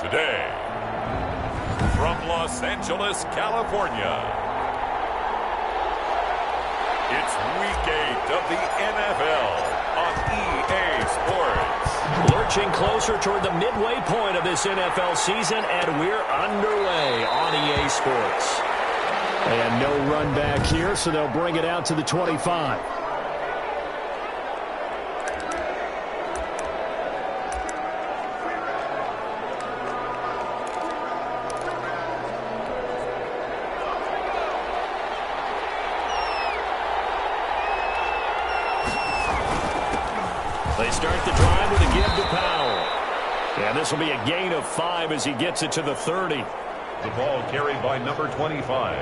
Today, from Los Angeles, California, it's Week 8 of the NFL on EA Sports. Lurching closer toward the midway point of this NFL season, and we're underway on EA Sports. And no run back here, so they'll bring it out to the 25. They start the drive with a give to Powell. And this will be a gain of 5 as he gets it to the 30. The ball carried by number 25.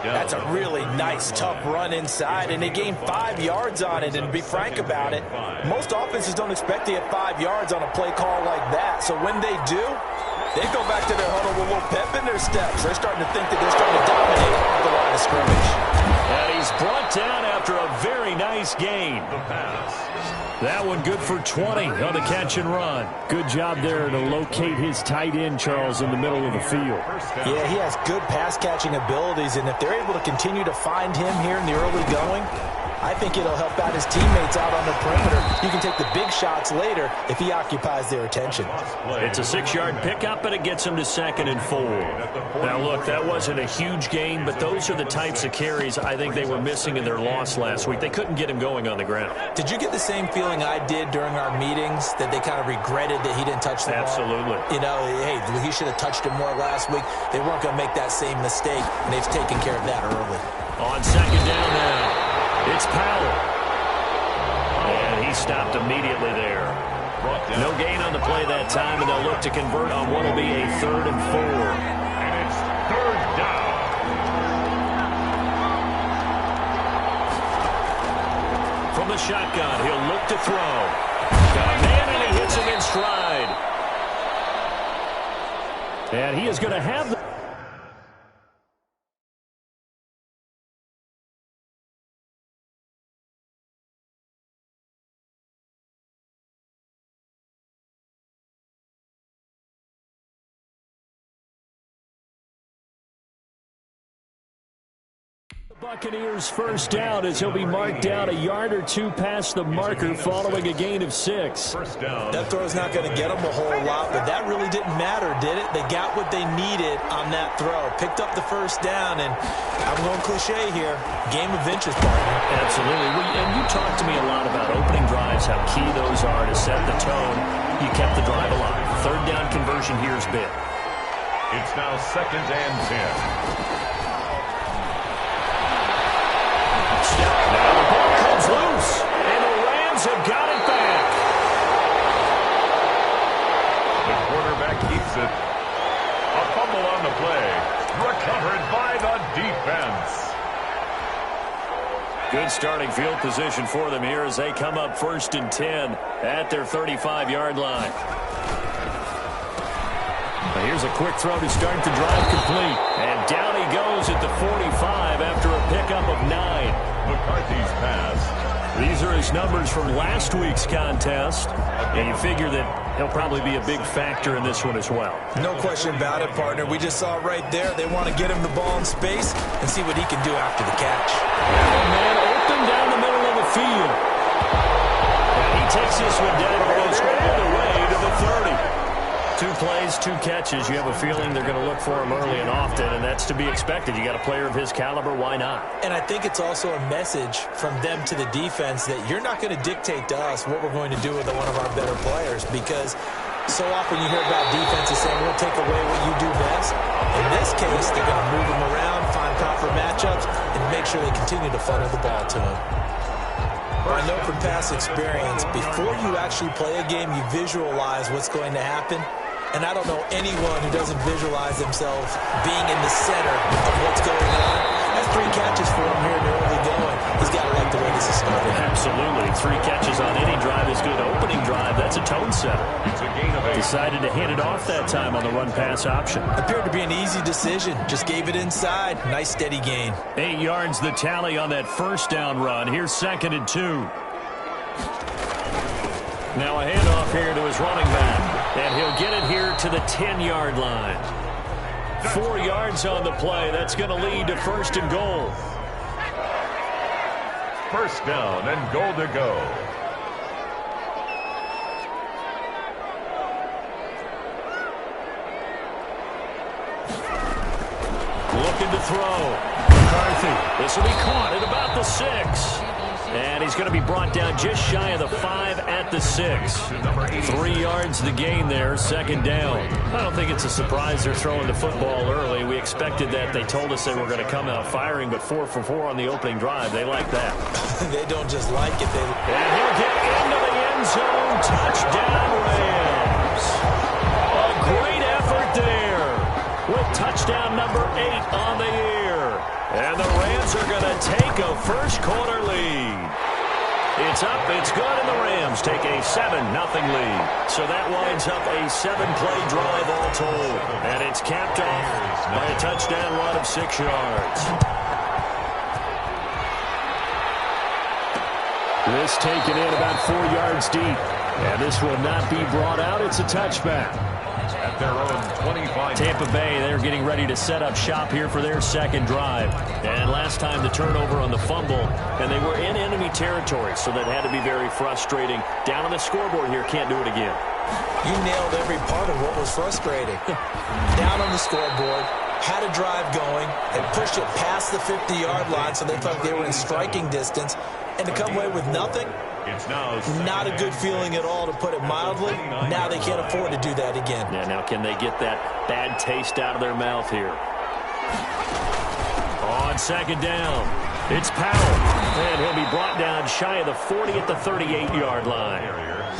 That's a really nice, tough run inside, and they gained 5 yards on it. And to be frank about it, most offenses don't expect to get 5 yards on a play call like that. So when they do, they go back to their huddle with a little pep in their steps. They're starting to think that they're starting to dominate at the line of scrimmage. And he's brought down after a very nice gain. The pass. That one good for 20 on the catch and run. Good job there to locate his tight end, Charles, in the middle of the field. Yeah, he has good pass-catching abilities, and if they're able to continue to find him here in the early going, I think it'll help out his teammates out on the perimeter. You can take the big shots later if he occupies their attention. It's a 6-yard pickup, and it gets him to 2nd and 4. Now, look, that wasn't a huge gain, but those are the types of carries I think they were missing in their loss last week. They couldn't get him going on the ground. Did you get the same feeling I did during our meetings, that they kind of regretted that he didn't touch the ball? Absolutely. You know, hey, he should have touched it more last week. They weren't going to make that same mistake, and they've taken care of that early. On 2nd down now. It's Powell. And he stopped immediately there. No gain on the play that time, and they'll look to convert on what will be a 3rd and 4. And it's 3rd down. From the shotgun, he'll look to throw. Got a man, and he hits him in stride. And he is going to have the... Buccaneers first down as he'll be marked down a yard or 2 past the marker following a gain of 6. First down. That throw's not going to get them a whole lot, but that really didn't matter, did it? They got what they needed on that throw. Picked up the first down, and I'm going cliche here. Game of inches, partner. Absolutely. And you talked to me a lot about opening drives, how key those are to set the tone. You kept the drive alive. 3rd down conversion here is big. It's now 2nd and 10. Now the ball comes loose, and the Rams have got it back. The quarterback keeps it. A fumble on the play. Recovered by the defense. Good starting field position for them here as they come up 1st and 10 at their 35-yard line. Here's a quick throw to start the drive complete. And down he goes at the 45 after a pickup of 9. McCarthy's pass. These are his numbers from last week's contest. And you figure that he'll probably be a big factor in this one as well. No question about it, partner. We just saw it right there. They want to get him the ball in space and see what he can do after the catch. And man open down the middle of the field. And he takes this one down and goes all the way to the 30. 2 plays, 2 catches. You have a feeling they're going to look for him early and often, and that's to be expected. You got a player of his caliber, why not? And I think it's also a message from them to the defense that you're not going to dictate to us what we're going to do with one of our better players, because so often you hear about defenses saying, we'll take away what you do best. In this case, they're going to move him around, find proper matchups, and make sure they continue to funnel the ball to him. I know from past experience, before you actually play a game, you visualize what's going to happen. And I don't know anyone who doesn't visualize themselves being in the center of what's going on. That's 3 catches for him here in the early going. He's got to like the way this is starting. Absolutely. 3 catches on any drive is good. Opening drive, that's a tone setter. It's a gain of 8. Decided to hand it off that time on the run-pass option. Appeared to be an easy decision. Just gave it inside. Nice steady gain. 8 yards the tally on that 1st down run. Here's 2nd and 2. Now a handoff here to his running back. And he'll get it here to the 10-yard line. 4 yards on the play. That's going to lead to first and goal. First down and goal to go. Looking to throw. McCarthy. This will be caught at about the 6. And he's going to be brought down just shy of the 5 at the 6. 3 yards the gain there, second down. I don't think it's a surprise they're throwing the football early. We expected that. They told us they were going to come out firing, but 4 for 4 on the opening drive. They like that. They don't just like it. And he'll get into the end zone. Touchdown, Rams. A great effort there with touchdown number 8 on the year. And the Rams are going to take a first quarter lead. It's up, it's good, and the Rams take a 7-0 lead. So that winds up a 7-play drive all told. And it's capped off by a touchdown run of 6 yards. This taken in about 4 yards deep. And this will not be brought out. It's a touchback. At their own 25. Tampa Bay, they're getting ready to set up shop here for their second drive. And last time the turnover on the fumble, and they were in enemy territory, so that had to be very frustrating. Down on the scoreboard here, can't do it again. You nailed every part of what was frustrating. Down on the scoreboard, had a drive going, and pushed it past the 50-yard line so they felt they were in striking distance, and to come away with nothing, not a good feeling at all, to put it mildly. Now they can't afford to do that again. Yeah, now can they get that bad taste out of their mouth here? On second down, it's Powell. And he'll be brought down shy of the 40 at the 38-yard line.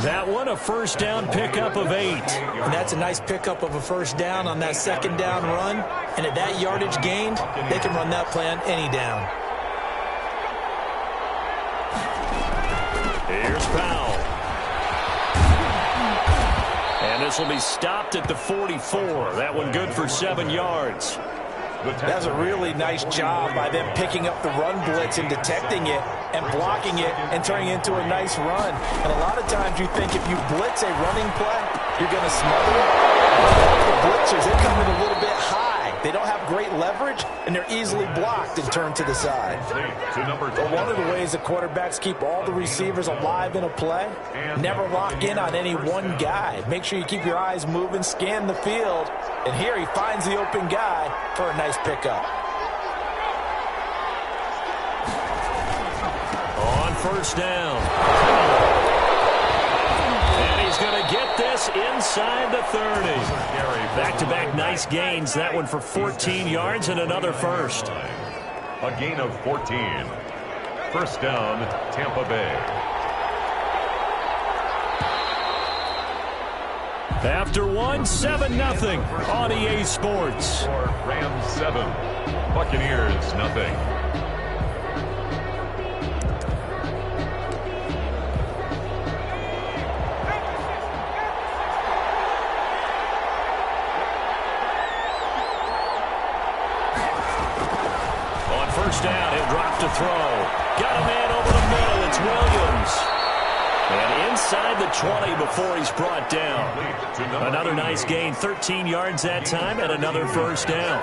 That one, a first down pickup of 8. And that's a nice pickup of a first down on that second down run. And at that yardage gained, they can run that play on any down. Here's Powell. And this will be stopped at the 44. That one good for 7 yards. That's a really nice job by them picking up the run blitz and detecting it and blocking it and turning it into a nice run. And a lot of times you think if you blitz a running play, you're going to smother it. The blitzers, they come in a little bit high. They don't have great leverage, and they're easily blocked and turned to the side. But one of the ways the quarterbacks keep all the receivers alive in a play, never lock in on any one guy. Make sure you keep your eyes moving, scan the field, and here he finds the open guy for a nice pickup. On first down. And he's going to get this inside the 30. Back-to-back nice gains. That one for 14 yards and another first. A gain of 14. First down, Tampa Bay. After one, 7-0 on EA Sports. Rams 7, Buccaneers nothing. On first down, he'll drop to throw. Got a man over the middle. It's Williams. And inside the 20 before he's brought down. Another nice gain, 13 yards that time, and another first down.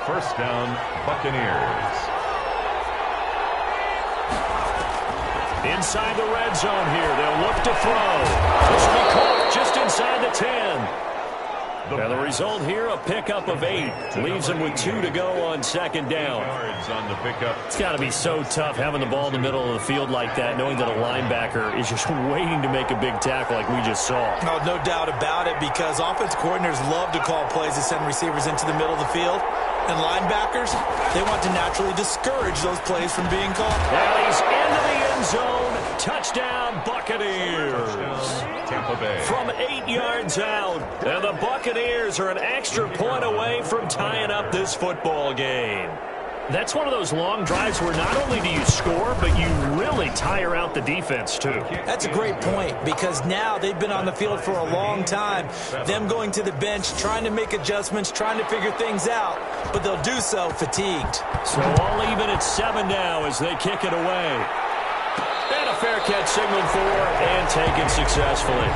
First down, Buccaneers. Inside the red zone here, they'll look to throw. This will be caught just inside the 10. And the result here, a pickup of 8. Leaves him with 2 to go on second down. On the pickup. It's got to be so tough having the ball in the middle of the field like that, knowing that a linebacker is just waiting to make a big tackle like we just saw. No doubt about it, because offense coordinators love to call plays to send receivers into the middle of the field. And linebackers, they want to naturally discourage those plays from being called. And he's into the end zone. Touchdown, Buccaneers. Tampa Bay. From 8 yards out. And the Buccaneers are an extra point away from tying up this football game. That's one of those long drives where not only do you score, but you really tire out the defense, too. That's a great point, because now they've been on the field for a long time. Them going to the bench, trying to make adjustments, trying to figure things out, but they'll do so fatigued. So all even at 7 now as they kick it away. And a fair catch signaled for and taken successfully.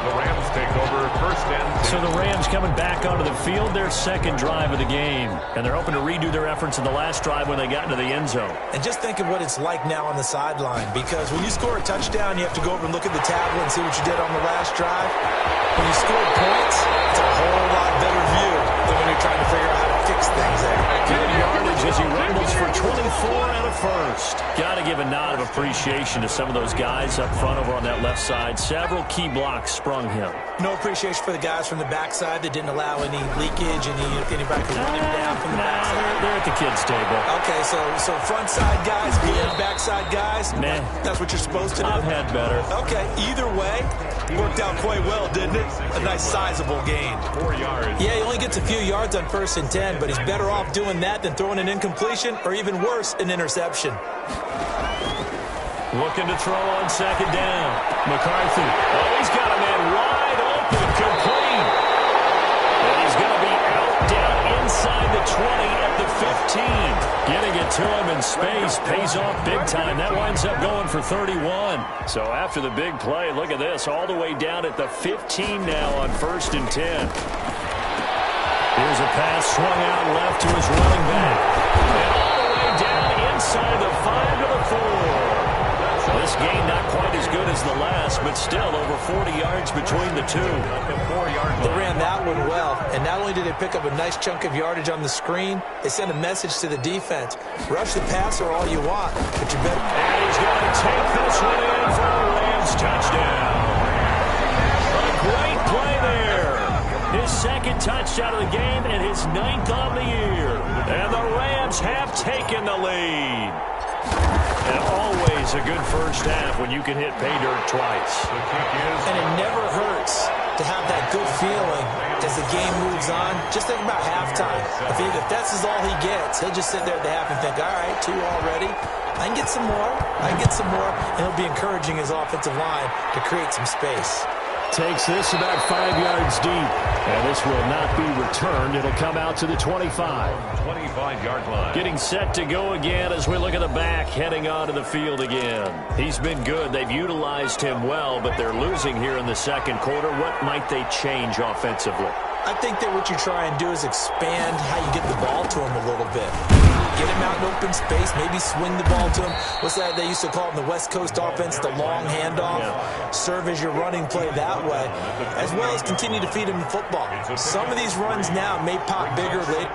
The Rams take over first and 10. So the Rams coming back onto the field, their second drive of the game. And they're hoping to redo their efforts in the last drive when they got into the end zone. And just think of what it's like now on the sideline, because when you score a touchdown, you have to go over and look at the tablet and see what you did on the last drive. When you score points, it's a whole lot better view than when you're trying to figure out how to fix things there. Good yardage as he rumbles for 24 and a first. Got to give a nod of appreciation to some of those guys up front over on that left side. Several key blocks sprung him. No appreciation for the guys from the backside that didn't allow any leakage, anybody could run him down from the backside. They're at the kids' table. Okay, so front side guys being backside guys, Nah. That's what you're supposed to do? I've had better. Okay, either way, worked out quite well, didn't it? A nice sizable gain. 4 yards. Yeah, he only gets a few yards on 1st and 10, but he's better off doing that than throwing an incompletion or even worse, an interception. Looking to throw on second down. McCarthy. Oh, he's got a man wide open, complete. And he's going to be out down inside the 20 at the 15. Getting it to him in space pays off big time. That winds up going for 31. So after the big play, look at this, all the way down at the 15 now on 1st and 10. Here's a pass swung out left to his running back. And all the way down inside the 5 to the 4. This game not quite as good as the last, but still over 40 yards between the two. They ran that one well, and not only did they pick up a nice chunk of yardage on the screen, they sent a message to the defense. Rush the passer all you want, but you better... And he's going to take this one in for a Rams touchdown. A great play there. His second touchdown of the game and his 9th on the year. And the Rams have taken the lead. And always a good first half when you can hit pay dirt twice. And it never hurts to have that good feeling as the game moves on. Just think about halftime. If that's all he gets, he'll just sit there at the half and think, all right, 2 already. I can get some more. I can get some more. And he'll be encouraging his offensive line to create some space. Takes this about 5 yards deep. And this will not be returned. It'll come out to the 25. 25-yard line. Getting set to go again as we look at the back, heading onto the field again. He's been good. They've utilized him well, but they're losing here in the second quarter. What might they change offensively? I think that what you try and do is expand how you get the ball to him a little bit. Get him out in open space, maybe swing the ball to him. What's that they used to call it in the West Coast offense, the long handoff? Yeah. Serve as your running play that way, as well as continue to feed him the football. Some of these runs now may pop bigger later.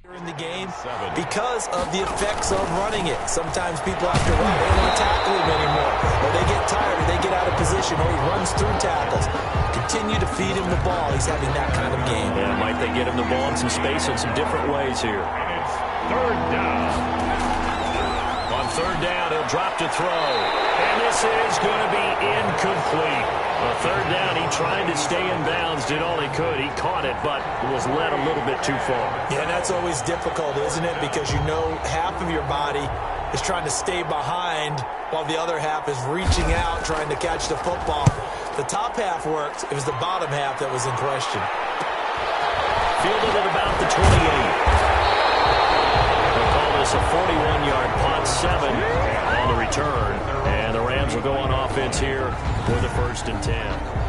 In the game because of the effects of running it. Sometimes people have to run. They don't want to tackle him anymore. Or they get tired or they get out of position or he runs through tackles. Continue to feed him the ball. He's having that kind of game. Yeah, might they get him the ball in some space in some different ways here. It's 3rd down. On 3rd down, he'll drop to throw. And this is going to be incomplete. On 3rd down, he tried to stay in bounds, did all he could. He caught it, but was led a little bit too far. Yeah, and that's always difficult, isn't it? Because you know half of your body is trying to stay behind while the other half is reaching out, trying to catch the football. The top half worked. It was the bottom half that was in question. Fielded at about the 28. They'll call this a 41-yard punt, 7 on the return. And the Rams will go on offense here with a 1st and 10.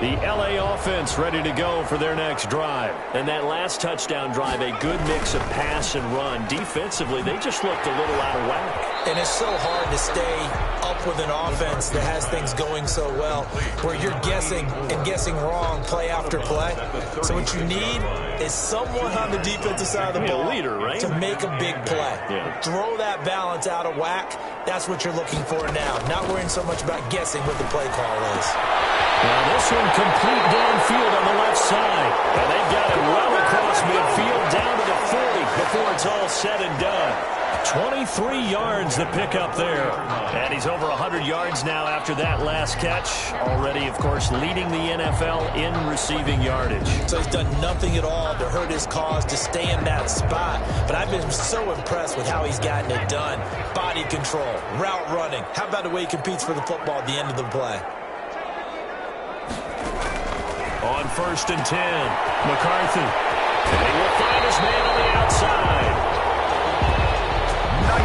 The L.A. offense ready to go for their next drive. And that last touchdown drive, a good mix of pass and run. Defensively, they just looked a little out of whack. And it's so hard to stay up with an offense that has things going so well, where you're guessing and guessing wrong play after play. So what you need is someone on the defensive side of the ball, a leader, right? to make a big play. Yeah. Throw that balance out of whack. That's what you're looking for now. Not worrying so much about guessing what the play call is. Now this one complete downfield on the left side. And they've got it well across midfield down to the 40 before it's all said and done. 23 yards the pickup there. And he's over 100 yards now after that last catch. Already, of course, leading the NFL in receiving yardage. So he's done nothing at all to hurt his cause, to stay in that spot. But I've been so impressed with how he's gotten it done. Body control, route running. How about the way he competes for the football at the end of the play? On 1st and 10, McCarthy. And he will find his man on the outside.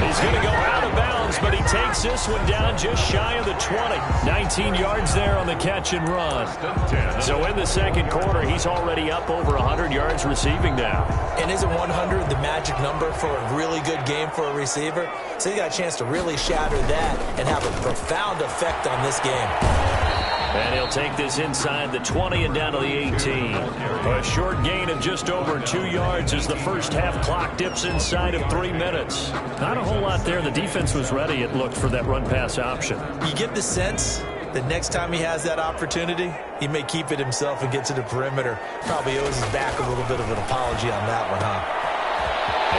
He's going to go out of bounds, but he takes this one down just shy of the 20. 19 yards there on the catch and run. So in the second quarter, he's already up over 100 yards receiving now. And isn't 100 the magic number for a really good game for a receiver? So he got a chance to really shatter that and have a profound effect on this game. And he'll take this inside the 20 and down to the 18. A short gain of just over 2 yards as the first half clock dips inside of 3 minutes. Not a whole lot there. The defense was ready, it looked, for that run-pass option. You get the sense that next time he has that opportunity, he may keep it himself and get to the perimeter. Probably owes his back a little bit of an apology on that one, huh?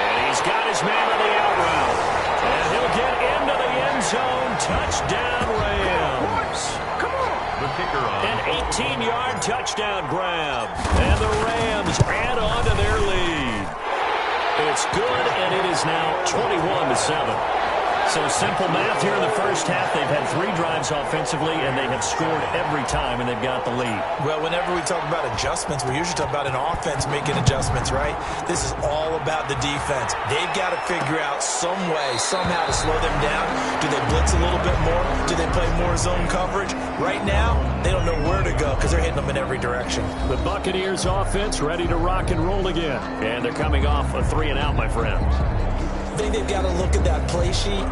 And he's got his man on the out route. And he'll get into the end zone. Touchdown, Rams. An 18-yard touchdown grab. And the Rams add on to their lead. It's good, and it is now 21-7. So simple math here in the first half. They've had 3 drives offensively, and they have scored every time, and they've got the lead. Well, whenever we talk about adjustments, we usually talk about an offense making adjustments, right? This is all about the defense. They've got to figure out some way, somehow to slow them down. Do they blitz a little bit more? Do they play more zone coverage? Right now, they don't know where to go because they're hitting them in every direction. The Buccaneers offense ready to rock and roll again. And they're coming off a 3-and-out, my friend. I think they've got to look at that play sheet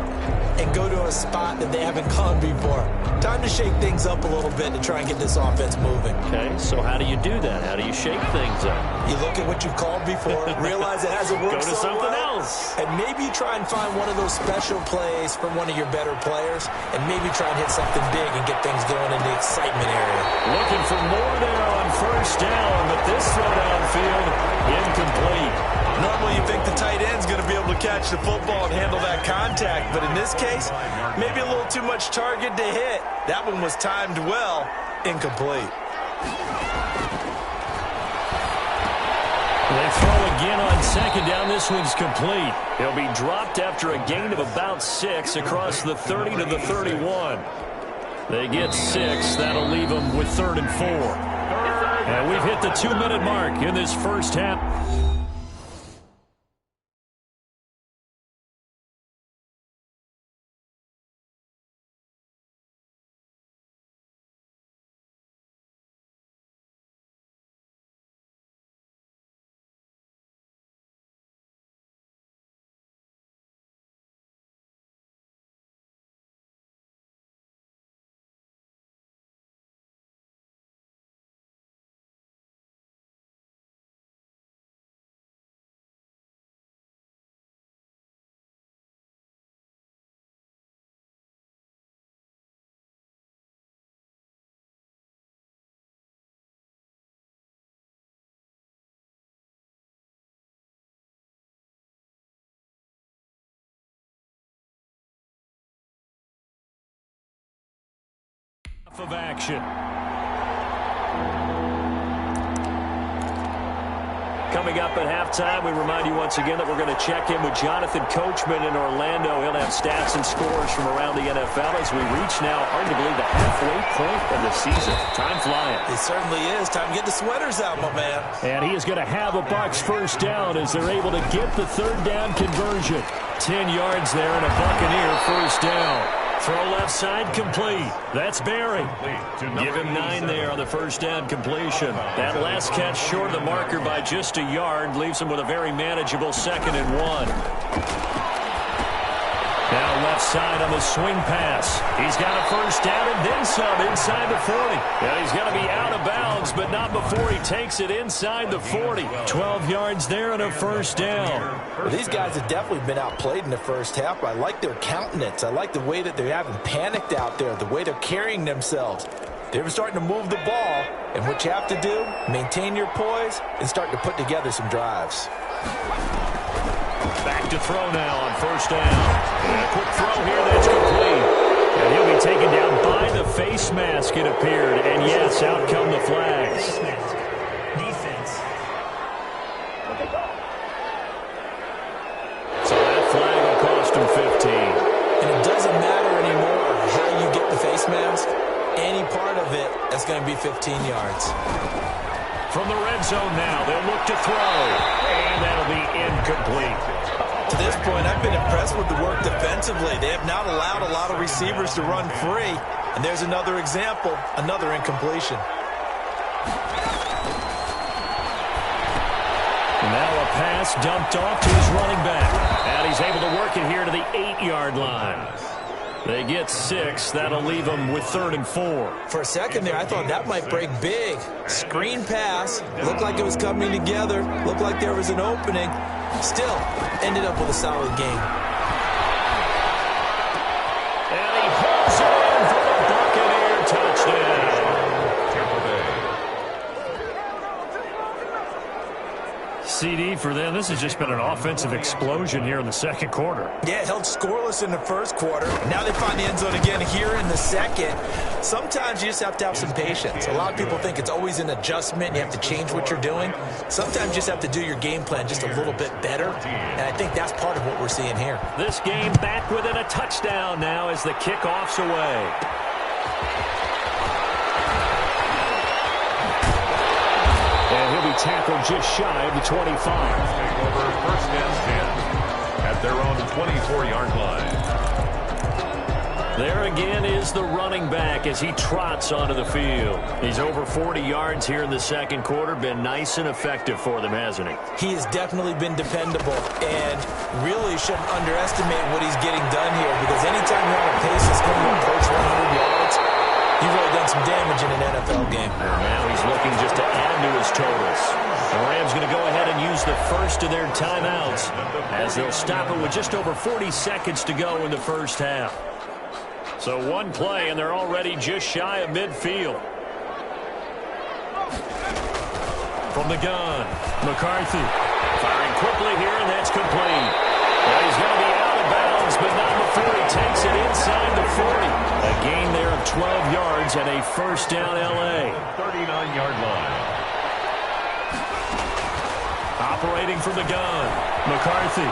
and go to a spot that they haven't gone before. Time to shake things up a little bit to try and get this offense moving. Okay, so how do you do that? How do you shake things up? You look at what you've called before, realize it hasn't worked Go to so something well, else. and maybe try and find one of those special plays from one of your better players, and maybe try and hit something big and get things going in the excitement area. Looking for more there on first down, but this throw downfield, incomplete. Normally you think the tight end's going to be able to catch the football and handle that contact, but in this case, maybe a little too much target to hit. That one was timed well, incomplete. They throw again on second down. This one's complete. He'll be dropped after a gain of about 6 across the 30 to the 31. They get 6. That'll leave them with 3rd and 4. And we've hit the 2-minute mark in this first half. Of action. coming up at halftime. We remind you once again that we're going to check in with Jonathan Coachman in Orlando. He'll have stats and scores from around the NFL as we reach now, hard to believe, the halfway point of the season. Time flying. It certainly is. Time to get the sweaters out, my man. And he is going to have a Bucs first down as they're able to get the third down conversion. 10 yards there and a Buccaneer first down. Throw left side complete. That's Barry. Give him 9 there on the first down completion. That last catch short of the marker by just a yard leaves him with a very manageable 2nd and 1. Now left side on the swing pass. He's got a first down and then some inside the 40. And he's going to be out of bounds, but not before he takes it inside the 40. 12 yards there and a first down. Well, these guys have definitely been outplayed in the first half. I like their countenance. I like the way that they haven't panicked out there, the way they're carrying themselves. They're starting to move the ball, and what you have to do, maintain your poise and start to put together some drives. Back to throw now on first down. And a quick throw here that's complete. And he'll be taken down by the face mask, it appeared. And yes, out come the flags. Defense. So that flag will cost him 15. And it doesn't matter anymore how you get the face mask. Any part of it, that's going to be 15 yards. From the red zone now, they'll look to throw. And that'll be incomplete. To this point, I've been impressed with the work defensively. They have not allowed a lot of receivers to run free. And there's another example, another incompletion. And now a pass dumped off to his running back. And he's able to work it here to the 8-yard line. They get 6. That'll leave them with 3rd and 4. For a second there, I thought that might break big. Screen pass. Looked like it was coming together. Looked like there was an opening. Still, ended up with a solid game. And he pulls it in for the Buccaneer touchdown. CD for them. This has just been an offensive explosion here in the second quarter. Yeah, held scoreless in the first quarter. Now they find the end zone again here in the second. Sometimes you just have to have some patience. A lot of people think it's always an adjustment. You have to change what you're doing. Sometimes you just have to do your game plan just a little bit better. And I think that's part of what we're seeing here. This game back within a touchdown now as the kickoff's away. And he'll be tackled just shy of the 25. Take over first and 10 at their own 24-yard line. There again is the running back as he trots onto the field. He's over 40 yards here in the second quarter. Been nice and effective for them, hasn't he? He has definitely been dependable and really shouldn't underestimate what he's getting done here, because anytime you're on a pace that's going to approach 100 yards, you've really done some damage in an NFL game. And now he's looking just to add to his totals. The Rams going to go ahead and use the first of their timeouts as they'll stop it with just over 40 seconds to go in the first half. So one play, and they're already just shy of midfield. From the gun, McCarthy firing quickly here, and that's complete. Well, he's going to be out of bounds, but not before he takes it inside the 40. A gain there of 12 yards and a first down L.A. 39-yard line. Operating from the gun, McCarthy.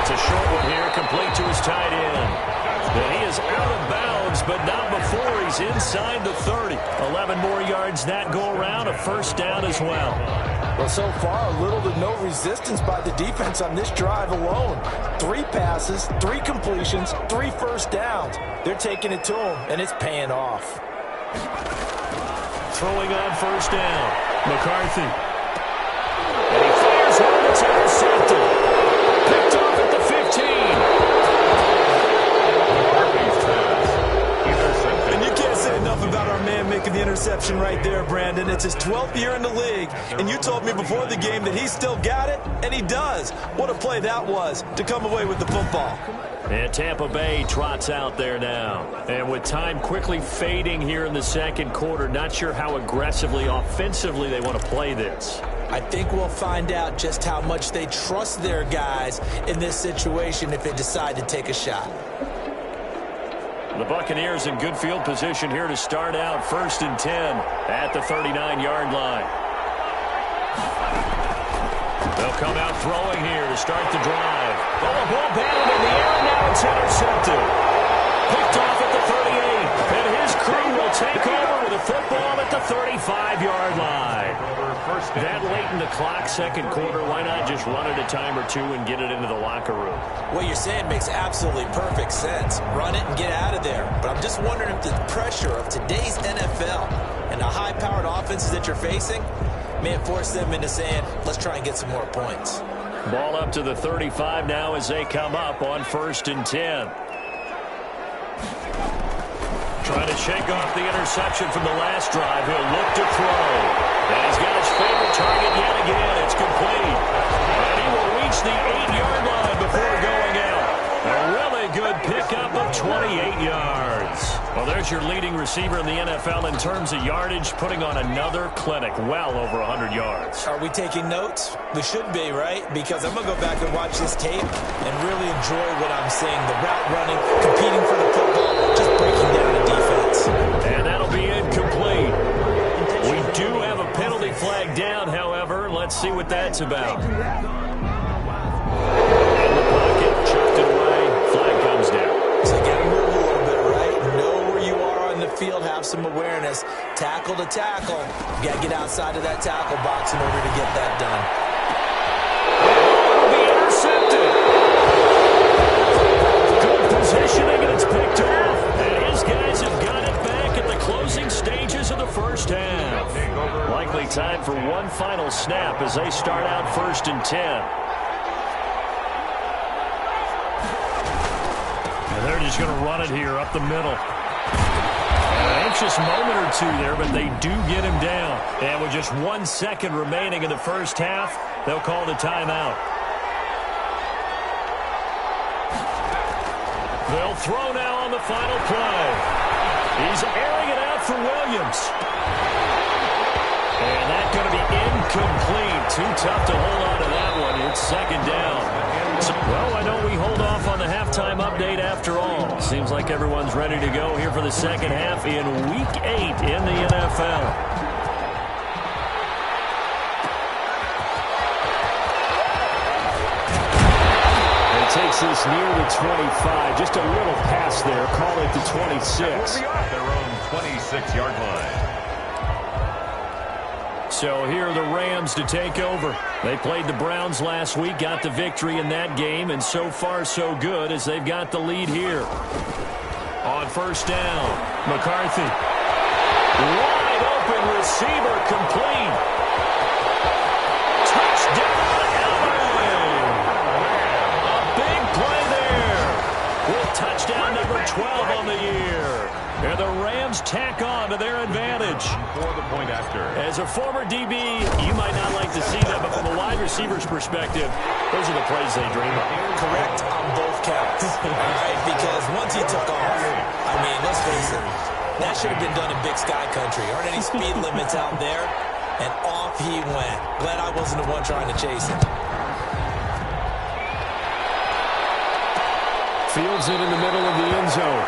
It's a short one here, complete to his tight end. And he is out of bounds, but not before he's inside the 30. 11 more yards that go around, a first down as well. Well, so far, little to no resistance by the defense on this drive alone. 3 passes, 3 completions, 3 first downs. They're taking it to him, and it's paying off. Throwing on first down, McCarthy. And he fires one that's intercepted. Picked off at the 15. And you can't say enough about our man making the interception right there, Brandon. It's his 12th year in the league, and you told me before the game that he still got it, and he does. What a play that was to come away with the football. And Tampa Bay trots out there now. And with time quickly fading here in the second quarter, not sure how aggressively, offensively they want to play this. I think we'll find out just how much they trust their guys in this situation if they decide to take a shot. The Buccaneers in good field position here to start out first and 10 at the 39-yard line. They'll come out throwing here to start the drive. Oh, the ball batted in the air, and now it's intercepted. Picked off at the 38, and his crew will take over with a football at the 35-yard line. That late in the clock, second quarter, why not just run it a time or two and get it into the locker room? What you're saying makes absolutely perfect sense. Run it and get out of there. But I'm just wondering if the pressure of today's NFL and the high-powered offenses that you're facing may have forced them into saying, let's try and get some more points. Ball up to the 35 now as they come up on 1st and 10. Trying to shake off the interception from the last drive. He'll look to throw. And he's got his favorite target yet again. It's complete. And he will reach the 8-yard line before going out. A really good pickup of 28 yards. Well, there's your leading receiver in the NFL in terms of yardage, putting on another clinic, well over 100 yards. Are we taking notes? We should be, right? Because I'm going to go back and watch this tape and really enjoy what I'm seeing. The route running, competing for the football, just breaking down the defense. And that'll be incomplete. We do have a penalty flag down, however. Let's see what that's about. In the pocket, chucked it away. Flag comes down. So you got to move a little bit, right? Know where you are on the field, have some awareness. Tackle to tackle. You got to get outside of that tackle box in order to get that done. It'll be intercepted. Good positioning, and it's picked off. And his guys have got it back at the closing stages of the first half. Likely time for one final snap as they start out 1st and 10. And they're just going to run it here up the middle. An anxious moment or two there, but they do get him down. And with just 1 second remaining in the first half, they'll call the timeout. They'll throw now on the final play. He's airing it out for Williams. And that's going to be incomplete. Too tough to hold on to that one. It's second down. Well, I know we hold off on the halftime update after all. Seems like everyone's ready to go here for the second half in Week 8 in the NFL. Takes this near the 25. Just a little pass there. Call it the 26. Their own 26-yard line. So here are the Rams to take over. They played the Browns last week, got the victory in that game, and so far so good as they've got the lead here. On first down, McCarthy. Wide open receiver, complete. Touchdown, Allen. A big play there. With touchdown number 12 on the year. And the Rams tack on to their advantage. For the point after. As a former DB, you might not like to see that, but from a wide receiver's perspective, those are the plays they dream of. Correct on both counts. All right, because once he took off, I mean, let's face it, that should have been done in Big Sky Country. Aren't any speed limits out there? And off he went. Glad I wasn't the one trying to chase him. Fields it in the middle of the end zone.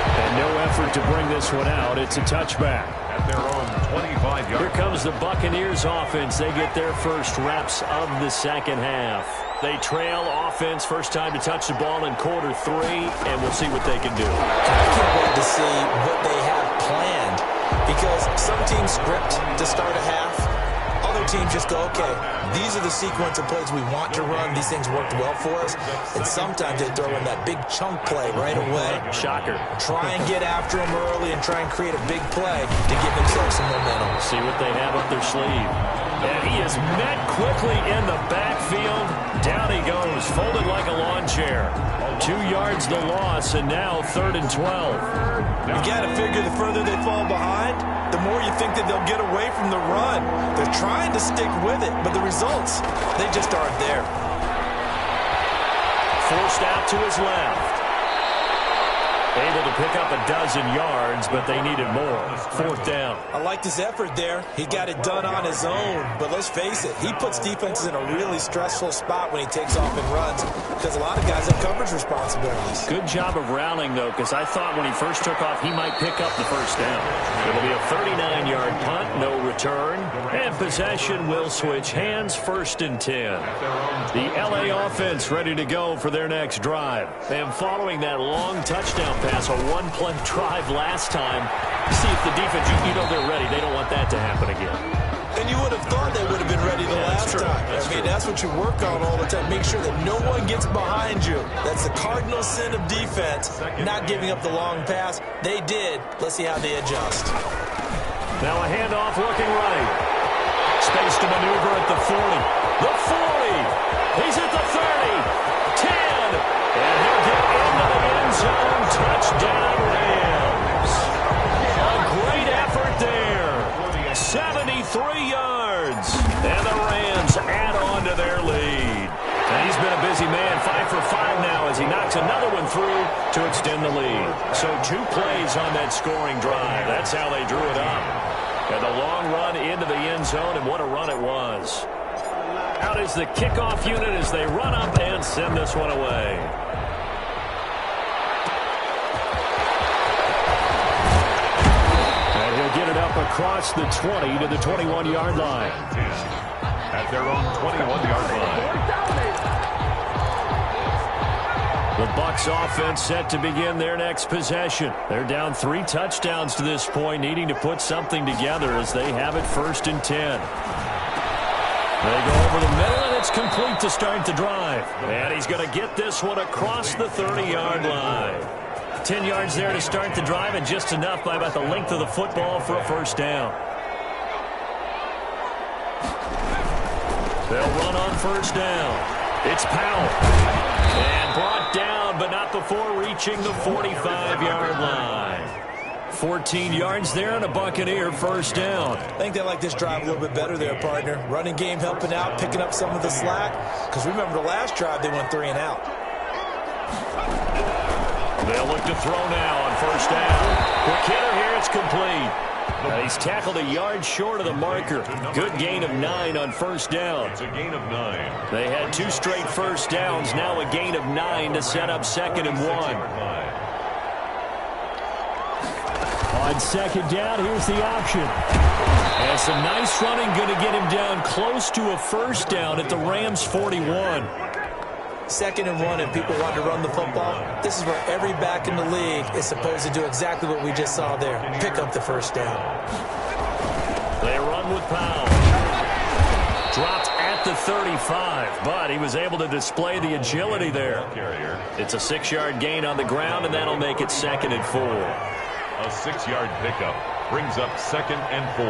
And no effort to bring this one out. It's a touchback. At their own 25-yard. Here comes the Buccaneers offense. They get their first reps of the second half. They trail offense, first time to touch the ball in quarter 3, and we'll see what they can do. I can't wait to see what they have planned, because some teams script to start a half. Other teams just go, okay, these are the sequence of plays we want to run. These things worked well for us. And sometimes they throw in that big chunk play right away. Shocker. Try and get after them early and try and create a big play to give themselves some momentum. See what they have up their sleeve. And he is met quickly in the backfield. Down he goes, folded like a lawn chair. 2 yards the loss, and now 3rd and 12. You got to figure the further they fall behind, the more you think that they'll get away from the run. They're trying to stick with it, but the results, they just aren't there. Forced out to his left. Able to pick up a dozen yards, but they needed more. 4th down. I like his effort there. He got it done on his own. But let's face it, he puts defenses in a really stressful spot when he takes off and runs, because a lot of guys have coverage responsibilities. Good job of rallying, though, because I thought when he first took off, he might pick up the first down. It'll be a 39-yard punt, no return. And that possession will switch hands, 1st and 10. The LA offense ready to go for their next drive. And following that long touchdown pass, a one-play drive last time, see if the defense, you know they're ready. They don't want that to happen again. And you would have thought they would have been ready the last time. That's what you work on all the time. Make sure that no one gets behind you. That's the cardinal sin of defense, not giving up the long pass. They did. Let's see how they adjust. Now a handoff looking right. Space to maneuver at the 40. The 40. He's at the 30. 10. And he'll get into the end zone. Touchdown Rams. A great effort there. 73 yards. And the Rams add on to their lead. And he's been a busy man, 5 for 5 now as he knocks another one through to extend the lead. So 2 plays on that scoring drive. That's how they drew it up. And the long run into the end zone, and what a run it was. Out is the kickoff unit as they run up and send this one away. And he'll get it up across the 20 to the 21-yard line. At their own 21-yard line. The Bucs offense set to begin their next possession. They're down 3 touchdowns to this point, needing to put something together as they have it 1st and 10. They go over the middle, and it's complete to start the drive. And he's going to get this one across the 30-yard line. 10 yards there to start the drive, and just enough by about the length of the football for a 1st down. They'll run on 1st down. It's Powell. And brought down, but not before reaching the 45-yard line. 14 yards there and a Buccaneer 1st down. I think they like this drive a little bit better there, partner. Running game helping out, picking up some of the slack. Because remember the last drive, they went 3 and out. They'll look to throw now on 1st down. Quick hitter here, it's complete. He's tackled a yard short of the marker. Good gain of 9 on 1st down. It's a gain of 9. They had 2 straight 1st downs, now a gain of 9 to set up 2nd and 1. On 2nd down, here's the option. And some nice running, going to get him down close to a 1st down at the Rams' 41. 2nd and 1, and people want to run the football. This is where every back in the league is supposed to do exactly what we just saw there. Pick up the 1st down. They run with Powell. Dropped at the 35, but he was able to display the agility there. It's a 6-yard gain on the ground, and that'll make it 2nd and 4. A 6-yard pickup brings up 2nd and 4.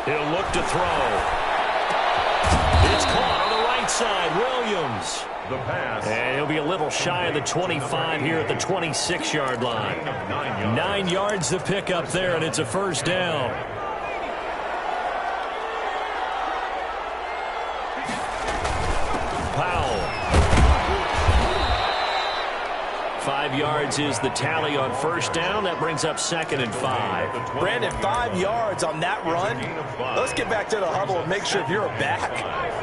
He'll look to throw. It's caught on the right side. Williams. The pass. And he'll be a little shy of the 25 here at the 26-yard line. 9 yards to pick up there, and it's a 1st down. Powell. 5 yards is the tally on 1st down. That brings up 2nd and 5. Brandon, 5 yards on that run. Let's get back to the huddle and make sure if you're a back,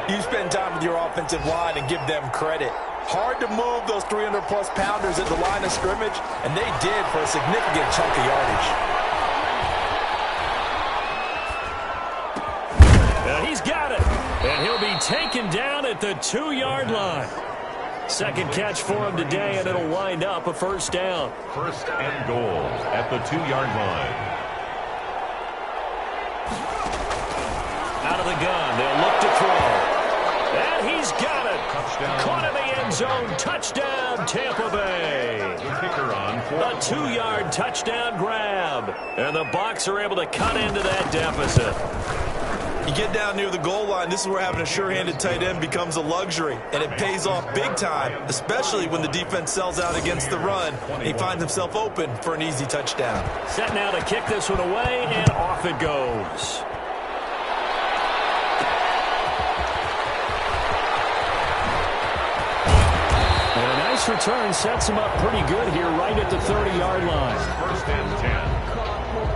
you spend time with your offensive line and give them credit. Hard to move those 300-plus pounders at the line of scrimmage, and they did for a significant chunk of yardage. And he's got it. And he'll be taken down at the 2-yard line. 2nd catch for him today, and it'll wind up a 1st down. 1st and goal at the 2-yard line. Out of the gun, they'll look to throw. And he's got it. Touchdown. Caught in the end zone. Touchdown, Tampa Bay. The kicker on A 2-yard touchdown grab. And the Bucs are able to cut into that deficit. You get down near the goal line, this is where having a sure-handed tight end becomes a luxury, and it pays off big time, especially when the defense sells out against the run. He finds himself open for an easy touchdown. Set now to kick this one away, and off it goes. And a nice return sets him up pretty good here right at the 30-yard line. 1st and 10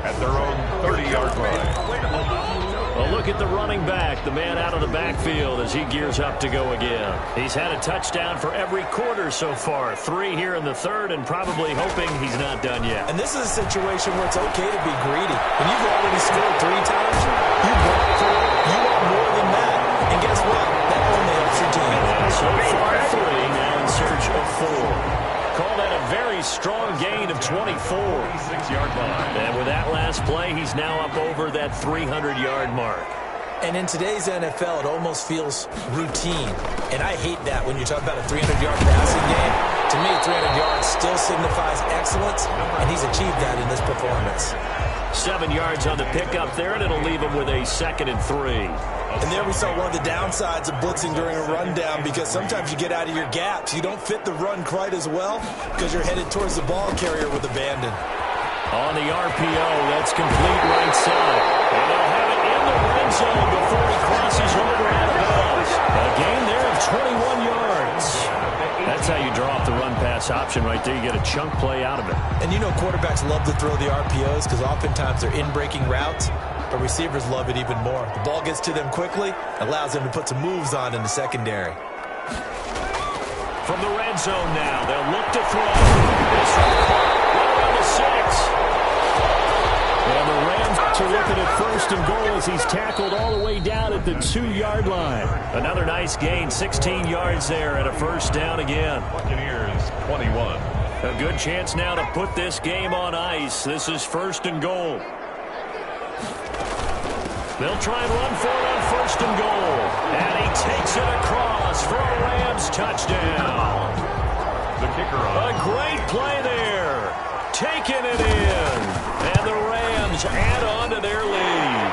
at their own 30-yard line. A look at the running back, the man out of the backfield as he gears up to go again. He's had a touchdown for every quarter so far. 3 here in the third and probably hoping he's not done yet. And this is a situation where it's okay to be greedy. When you've already scored 3 times, you want 4, you want more than that. And guess what? That only helps your team. So far 3, now in search of 4. Call that a very strong gain of 24. 6-yard line. And with that last play, he's now up over that 300-yard mark. And in today's NFL, it almost feels routine. And I hate that when you talk about a 300-yard passing game. To me, 300 yards still signifies excellence, and he's achieved that in this performance. 7 yards on the pickup there, and it'll leave him with a 2nd and 3. And there we saw one of the downsides of blitzing during a rundown, because sometimes you get out of your gaps. You don't fit the run quite as well because you're headed towards the ball carrier with abandon. On the RPO, that's complete right side. And they'll have it in the red zone before he crosses over out of bounds. A gain there of 21 yards. That's how you draw off the run-pass option right there. You get a chunk play out of it. And you know quarterbacks love to throw the RPOs because oftentimes they're in-breaking routes. But receivers love it even more. The ball gets to them quickly, allows them to put some moves on in the secondary. From the red zone now, they'll look to throw. This one right around the 6. And the Rams are looking at 1st and goal as he's tackled all the way down at the 2-yard line. Another nice gain, 16 yards there and a 1st down again. Buccaneers 21. A good chance now to put this game on ice. This is 1st and goal. They'll try and run for it on 1st and goal. And he takes it across for a Rams touchdown. The kicker on. A great play there. Taking it in. And the Rams add on to their lead.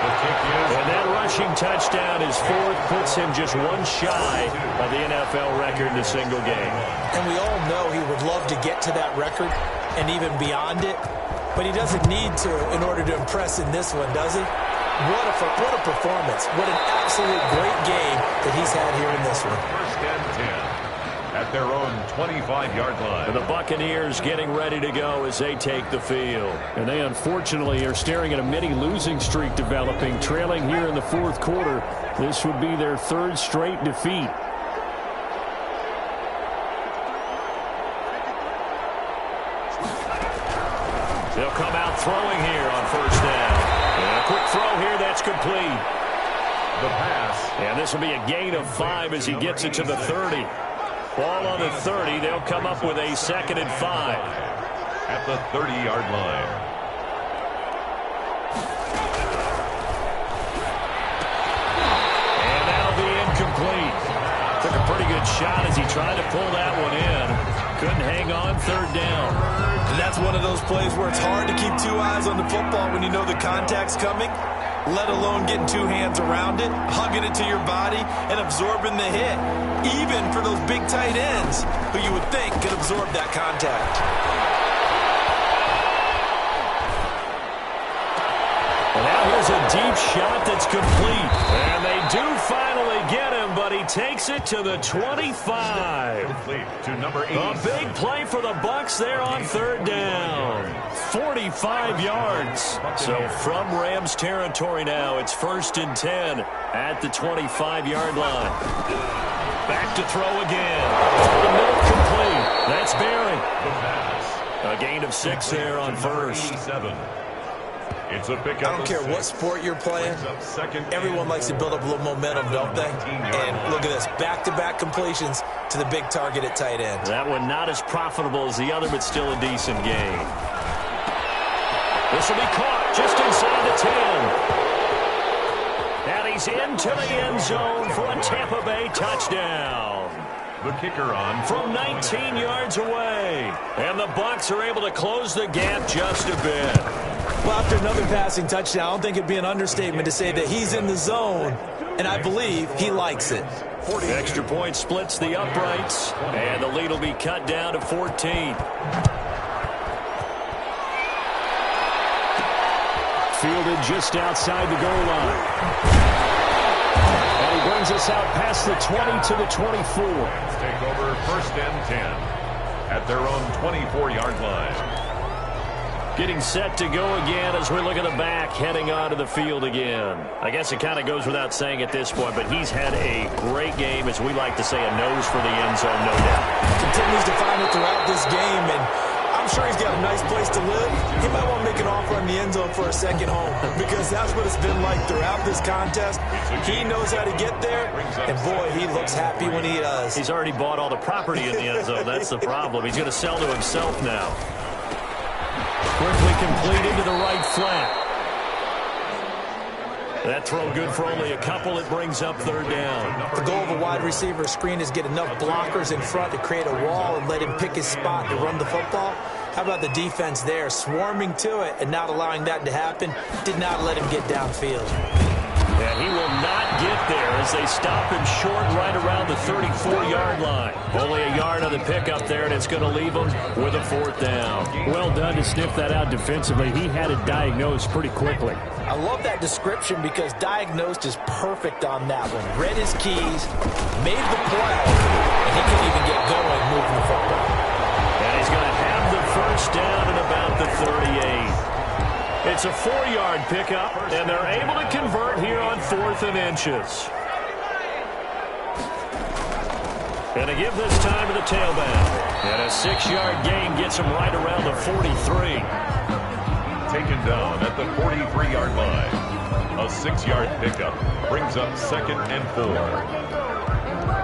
The kick is. And that rushing touchdown is 4th, puts him just 1 shy of the NFL record in a single game. And we all know he would love to get to that record and even beyond it. But he doesn't need to in order to impress in this one, does he? What a performance. What an absolute great game that he's had here in this one. 1st and 10 at their own 25-yard line. And the Buccaneers getting ready to go as they take the field. And they unfortunately are staring at a mini losing streak developing, trailing here in the 4th quarter. This would be their 3rd straight defeat. They'll come out throwing here on 1st down. And a quick throw here, that's complete. The pass. And this will be a gain of 5 as he gets it to the 30. Ball on the 30. They'll come up with a 2nd and 5. At the 30-yard line. And that'll be incomplete. Took a pretty good shot as he tried to pull that one in. Couldn't hang on 3rd down. And that's one of those plays where it's hard to keep 2 eyes on the football when you know the contact's coming, let alone getting 2 hands around it, hugging it to your body, and absorbing the hit. Even for those big tight ends who you would think could absorb that contact. And now here's a deep shot that's complete. And they do finally get him, but he takes it to the 25. Complete to number 8. A big play for the Bucs there on 3rd down. 45 yards. So from Rams territory now, it's 1st and 10 at the 25-yard line. Back to throw again. The middle complete. That's Barry. The pass. A gain of 6 there on 1st. 87. It's a pickup. I don't care what sport you're playing. Everyone likes to build up a little momentum, don't they? And look at this. Back-to-back completions to the big target at tight end. That one not as profitable as the other, but still a decent game. This will be caught just inside the 10. And he's into the end zone for a Tampa Bay touchdown. The kicker on. From 19 yards away. And the Bucs are able to close the gap just a bit. Well, after another passing touchdown, I don't think it'd be an understatement to say that he's in the zone, and I believe he likes it. Extra point splits the uprights, and the lead will be cut down to 14. Fielded just outside the goal line. And he brings us out past the 20 to the 24. Let's take over 1st and 10 at their own 24-yard line. Getting set to go again as we look at the back, heading onto the field again. I guess it kind of goes without saying at this point, but he's had a great game, as we like to say, a nose for the end zone, no doubt. Continues to find it throughout this game, and I'm sure he's got a nice place to live. He might want to make an offer in the end zone for a second home, because that's what it's been like throughout this contest. He knows how to get there, and boy, he looks happy when he does. He's already bought all the property in the end zone. That's the problem. He's going to sell to himself now. Quickly completed to the right flat. That throw good for only a couple. It brings up third down. The goal of a wide receiver screen is get enough blockers in front to create a wall and let him pick his spot to run the football. How about the defense there, swarming to it and not allowing that to happen? Did not let him get downfield. And he will not get there as they stop him short right around the 34-yard line. Only a yard on the pickup there, and it's going to leave him with a fourth down. Well done to sniff that out defensively. He had it diagnosed pretty quickly. I love that description because diagnosed is perfect on that one. Read his keys, made the play, and he couldn't even get going moving the football. And he's going to have the first down at about the 38. It's a 4-yard pickup, and they're able to convert here on 4th and inches. And to give this time to the tailback. And a 6-yard gain gets him right around the 43. Taken down at the 43-yard line. A 6-yard pickup brings up 2nd and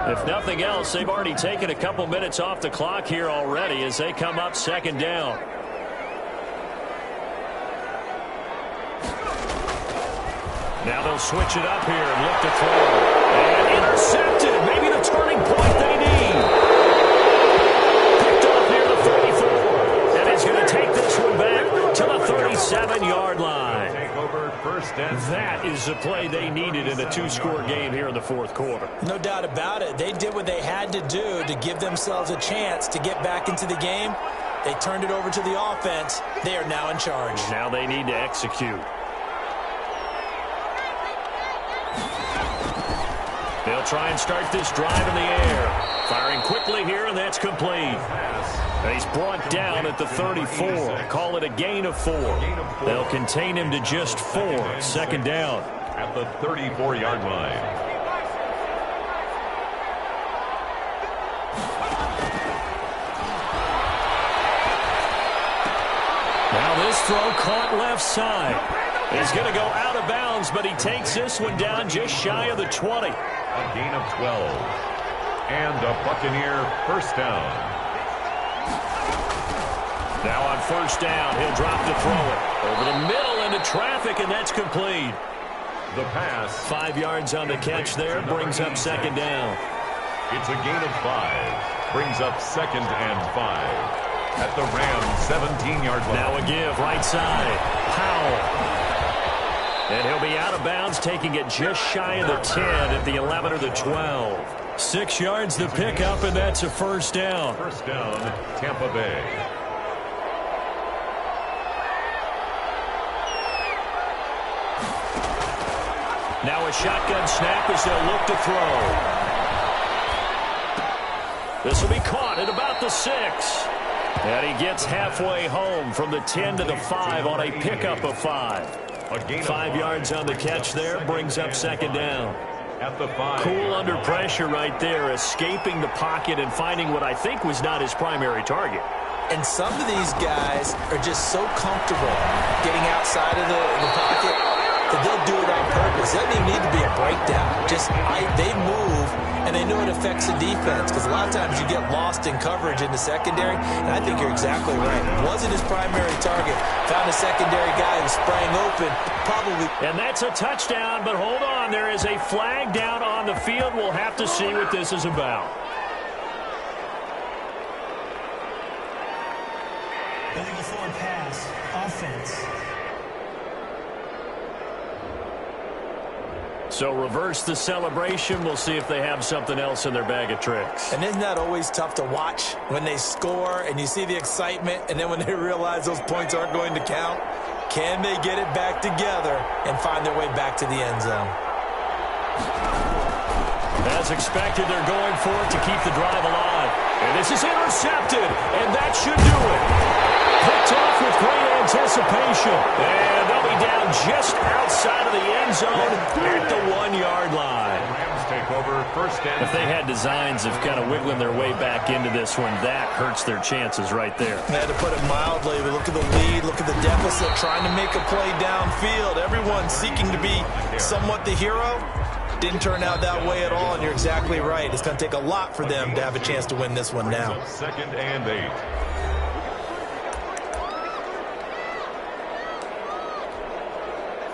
4. If nothing else, they've already taken a couple minutes off the clock here already as they come up 2nd down. Now they'll switch it up here and look to throw. And intercepted. Maybe the turning point they need. Picked off near the 34. And he's going to take this one back to the 37-yard line. Take over first and that is the play they needed in a 2-score game here in the 4th quarter. No doubt about it. They did what they had to do to give themselves a chance to get back into the game. They turned it over to the offense. They are now in charge. Now they need to execute. They'll try and start this drive in the air. Firing quickly here, and that's complete. And he's brought down at the 34. Call it a gain of 4. They'll contain him to just 4. 2nd down. At the 34-yard line. Now this throw caught left side. He's going to go out of bounds, but he takes this one down just shy of the 20. A gain of 12. And a Buccaneer first down. Now on first down, he'll drop to throw it. Over the middle into traffic, and that's complete. The pass. 5 yards on the catch there, brings up 2nd down. It's a gain of 5. Brings up 2nd and 5. At the Rams' 17-yard line. Now a give, right side. Powell. And he'll be out of bounds, taking it just shy of the 10 at the 11 or the 12. 6 yards the pickup, and that's a first down. First down, Tampa Bay. Now a shotgun snap as they'll look to throw. This will be caught at about the 6. And he gets halfway home from the 10 to the 5 on a pickup of 5. 5 yards on the catch there, brings up 2nd down. At the 5. Cool under pressure right there, escaping the pocket and finding what I think was not his primary target. And some of these guys are just so comfortable getting outside of the pocket that they'll do it on purpose. It doesn't even need to be a breakdown. They move, and they know it affects the defense, because a lot of times you get lost in coverage in the secondary, and I think you're exactly right. Wasn't his primary target. Found a secondary guy who sprang open, probably. And that's a touchdown, but hold on. There is a flag down on the field. We'll have to see what this is about. Illegal forward pass. Offense. So reverse the celebration. We'll see if they have something else in their bag of tricks. And isn't that always tough to watch when they score and you see the excitement, and then when they realize those points aren't going to count? Can they get it back together and find their way back to the end zone? As expected, they're going for it to keep the drive alive. And this is intercepted, and that should do it. Picked off with great anticipation. And they'll be down just outside of the end zone at the 1-yard line. Rams take over first and If they had designs of kind of wiggling their way back into this one, that hurts their chances right there. I had to put it mildly, but look at the lead, look at the deficit, trying to make a play downfield. Everyone seeking to be somewhat the hero. Didn't turn out that way at all, and you're exactly right. It's going to take a lot for them to have a chance to win this one now. second and 8.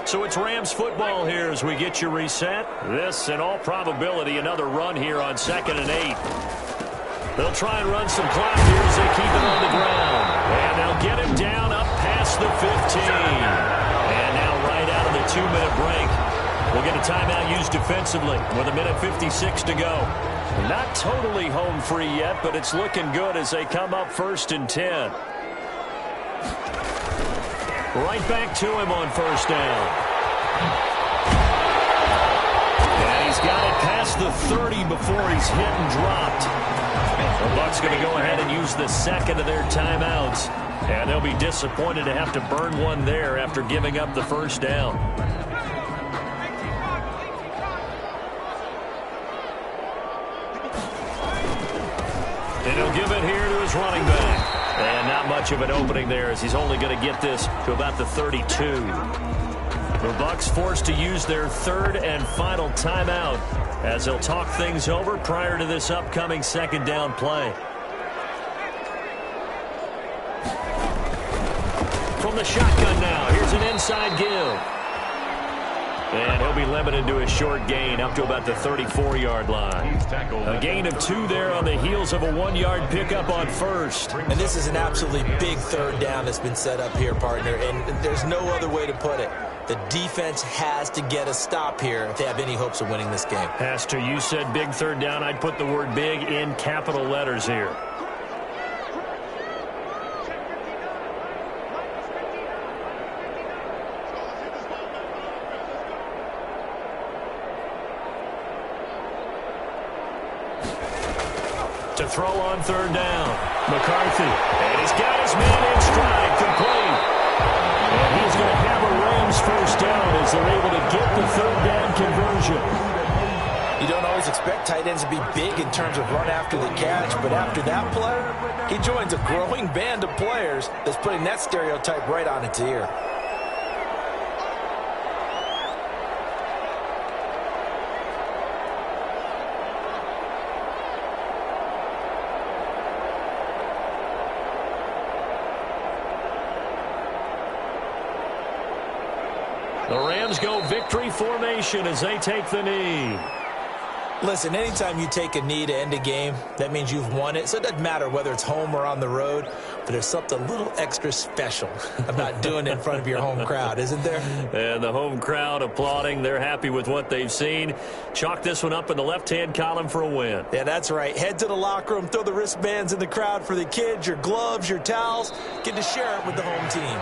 So it's Rams football here as we get you reset. This, in all probability, another run here on 2nd and 8. They'll try and run some clock here as they keep it on the ground. And they'll get him down up past the 15. And now right out of the 2-minute break, we'll get a timeout used defensively with 1:56 to go. Not totally home free yet, but it's looking good as they come up 1st and 10. Right back to him on 1st down. And he's got it past the 30 before he's hit and dropped. The Bucs going to go ahead and use the second of their timeouts. And they'll be disappointed to have to burn one there after giving up the 1st down. And he'll give it here to his running back. And not much of an opening there as he's only going to get this to about the 32. The Bucs forced to use their 3rd and final timeout as they'll talk things over prior to this upcoming 2nd down play. From the shotgun now, here's an inside give. And he'll be limited to a short gain up to about the 34-yard line. A gain of 2 there on the heels of a 1-yard pickup on 1st. And this is an absolutely big 3rd down that's been set up here, partner, and there's no other way to put it. The defense has to get a stop here if they have any hopes of winning this game. Pastor, you said big 3rd down. I'd put the word big in capital letters here. To throw on 3rd down. McCarthy. And he's got his man in stride, complete. And he's going to have a Rams 1st down as they're able to get the 3rd down conversion. You don't always expect tight ends to be big in terms of run after the catch, but after that play, he joins a growing band of players that's putting that stereotype right on its ear. The Rams go victory formation as they take the knee. Listen, anytime you take a knee to end a game, that means you've won it. So it doesn't matter whether it's home or on the road, but there's something a little extra special about doing it in front of your home crowd, isn't there? And the home crowd applauding. They're happy with what they've seen. Chalk this one up in the left-hand column for a win. Yeah, that's right. Head to the locker room, throw the wristbands in the crowd for the kids, your gloves, your towels. Get to share it with the home team.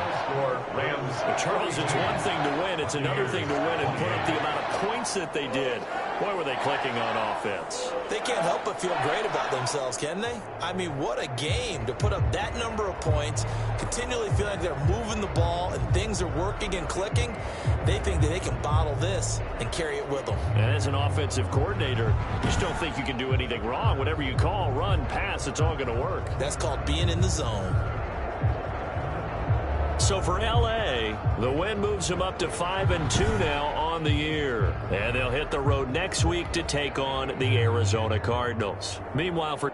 But Charles, it's one thing to win. It's another thing to win and put up the amount of points that they did. Boy, were they clicking on offense. They can't help but feel great about themselves, can they? I mean, what a game to put up that number of points, continually feel like they're moving the ball and things are working and clicking. They think that they can bottle this and carry it with them. And as an offensive coordinator, you just don't think you can do anything wrong. Whatever you call, run, pass, it's all going to work. That's called being in the zone. So for L.A., the win moves them up to 5-2 now on the year. And they'll hit the road next week to take on the Arizona Cardinals. Meanwhile, for